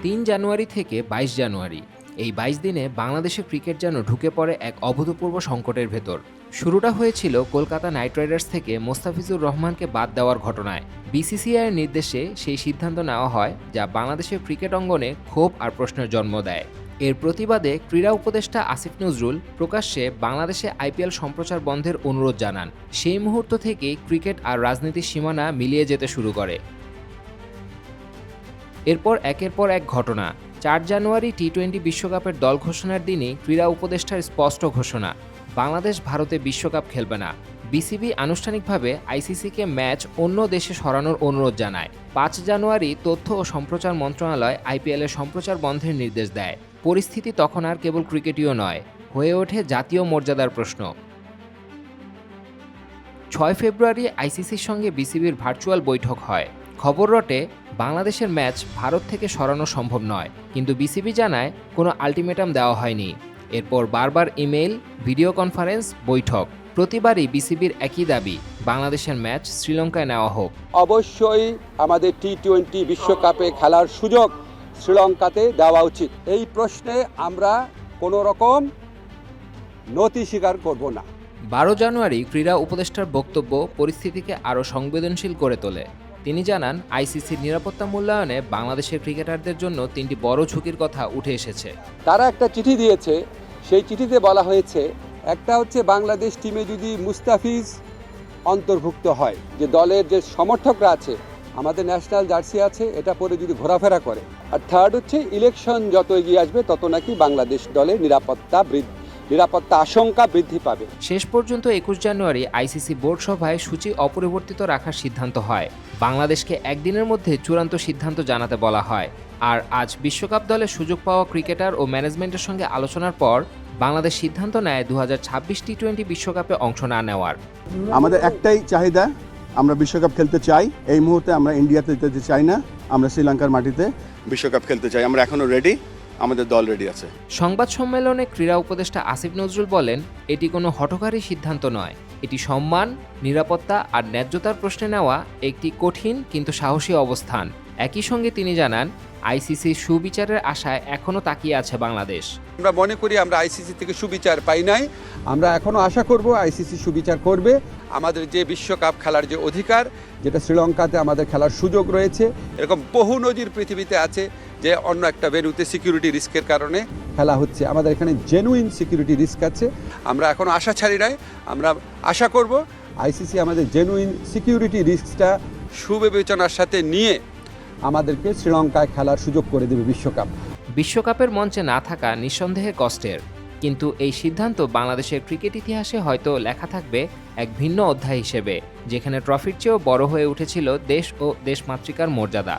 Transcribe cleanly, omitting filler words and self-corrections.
৩ জানুয়ারি থেকে ২২ জানুয়ারি এই ২২ দিনে বাংলাদেশের ক্রিকেট যেন ঢুকে পড়ে এক অভূতপূর্ব সংকটের ভেতর। শুরুটা হয়েছিল কলকাতা নাইট রাইডার্স থেকে মোস্তাফিজুর রহমানকে বাদ দেওয়ার ঘটনায়। বিসিসিআইয়ের নির্দেশে সেই সিদ্ধান্ত নেওয়া হয়, যা বাংলাদেশের ক্রিকেট অঙ্গনে ক্ষোভ আর প্রশ্নের জন্ম দেয়। এর প্রতিবাদে ক্রীড়া উপদেষ্টা আসিফ নজরুল প্রকাশ্যে বাংলাদেশে আইপিএল সম্প্রচার বন্ধের অনুরোধ জানান। সেই মুহূর্ত থেকেই ক্রিকেট আর রাজনীতির সীমানা মিলিয়ে যেতে শুরু করে। এরপর একের পর এক ঘটনা। ৪ জানুয়ারি টি-20 বিশ্বকাপের দল ঘোষণার দিনই ক্রীড়া উপদেষ্টার স্পষ্ট ঘোষণা, বাংলাদেশ ভারতে বিশ্বকাপ খেলবে না। বিসিবি আনুষ্ঠানিকভাবে আইসিসিকে ম্যাচ অন্য দেশে সরানোর অনুরোধ জানায়। ৫ জানুয়ারি তথ্য ও সম্প্রচার মন্ত্রণালয় আইপিএলের সম্প্রচার বন্ধের নির্দেশ দেয়। পরিস্থিতি তখন আর কেবল ক্রিকেটীয় নয়, হয়ে ওঠে জাতীয় মর্যাদার প্রশ্ন। ৬ ফেব্রুয়ারি আইসিসির সঙ্গে বিসিবির ভার্চুয়াল বৈঠক হয়। খবর রটে বাংলাদেশের ম্যাচ ভারত থেকে সরানো সম্ভব নয়, কিন্তু বিসিবি জানায় কোনো আলটিমেটাম দেওয়া হয়নি। এরপর বারবার ইমেইল, ভিডিও কনফারেন্স, বৈঠক, প্রতিবারই বিসিবির একই দাবি, বাংলাদেশের ম্যাচ শ্রীলঙ্কায় নেওয়া হোক। অবশ্যই আমাদের টি-20 বিশ্বকাপে খেলার সুযোগ শ্রীলঙ্কাতে দেওয়া উচিত। এই প্রশ্নে আমরা কোনো রকম নতি স্বীকার করব না। ১২ জানুয়ারি ক্রীড়া উপদেষ্টার বক্তব্য পরিস্থিতিকে আরও সংবেদনশীল করে তোলে। তিনি জানান, আইসিসির নিরাপত্তা মূল্যায়নে বাংলাদেশের ক্রিকেটারদের জন্য ৩টি বড় ঝুঁকির কথা উঠে এসেছে। তারা একটা চিঠি দিয়েছে, সেই চিঠিতে বলা হয়েছে, একটা হচ্ছে বাংলাদেশ টিমে যদি মুস্তাফিজ অন্তর্ভুক্ত হয়, যে দলের যে সমর্থকরা আছে, আমাদের ন্যাশনাল জার্সি আছে, এটা পরে যদি ঘোরাফেরা করে। আর থার্ড হচ্ছে ইলেকশন যত এগিয়ে আসবে তত নাকি বাংলাদেশ দলের নিরাপত্তা আশঙ্কা বৃদ্ধি পাবে। শেষ পর্যন্ত ২১ জানুয়ারি আইসিসি বোর্ড সভায় সূচি অপরিবর্তিত রাখার সিদ্ধান্ত হয়। বাংলাদেশকে একদিনের মধ্যে চূড়ান্ত সিদ্ধান্ত জানাতে বলা হয়। আর আজ বিশ্বকাপ দলে সুযোগ পাওয়া ক্রিকেটার ও ম্যানেজমেন্টের সঙ্গে আলোচনার পর বাংলাদেশ সিদ্ধান্ত নেয় ২০২৬ টি-20 বিশ্বকাপে অংশ না নেওয়ার। আমাদের একটাই চাহিদা, আমরা বিশ্বকাপ খেলতে চাই। এই মুহূর্তে আমরা ইন্ডিয়াতে যেতে চাই না, আমরা শ্রীলঙ্কার মাটিতে বিশ্বকাপ খেলতে চাই। আমরা এখনো রেডি, আমাদের দল রেডি আছে। সংবাদ সম্মেলনে ক্রীড়া উপদেষ্টা আসিফ নজরুল বলেন, এটি কোনো হঠকারী সিদ্ধান্ত নয়, এটি সম্মান, নিরাপত্তা আর ন্যায্যতার প্রশ্নে নেওয়া একটি কঠিন কিন্তু সাহসী অবস্থান। একই সঙ্গে তিনি জানান, আইসিসির সুবিচারের আশায় এখনও তাকিয়ে আছে বাংলাদেশ। আমরা মনে করি আমরা আইসিসি থেকে সুবিচার পাই নাই, আমরা এখনো আশা করব আইসিসি সুবিচার করবে। আমাদের যে বিশ্বকাপ খেলার যে অধিকার, যেটা শ্রীলঙ্কাতে আমাদের খেলার সুযোগ রয়েছে, এরকম বহু নজির পৃথিবীতে আছে যে অন্য একটা ভেন্যুতে সিকিউরিটি রিস্কের কারণে খেলা হচ্ছে, আমাদের এখানে জেনুইন সিকিউরিটি রিস্ক আছে। আমরা এখনো আশা ছাড়ি নাই, আমরা আশা করব আইসিসি আমাদের জেনুইন সিকিউরিটি রিস্কটা সুবিবেচনার সাথে নিয়ে আমাদেরকে শ্রীলঙ্কায় খেলার সুযোগ করে দেবে বিশ্বকাপ। বিশ্বকাপের মঞ্চে না থাকা নিঃসন্দেহে কষ্টের, কিন্তু এই সিদ্ধান্ত বাংলাদেশের ক্রিকেট ইতিহাসে হয়তো লেখা থাকবে এক ভিন্ন অধ্যায় হিসেবে, যেখানে ট্রফির চেয়েও বড় হয়ে উঠেছিল দেশ ও দেশমাতৃকার মর্যাদা।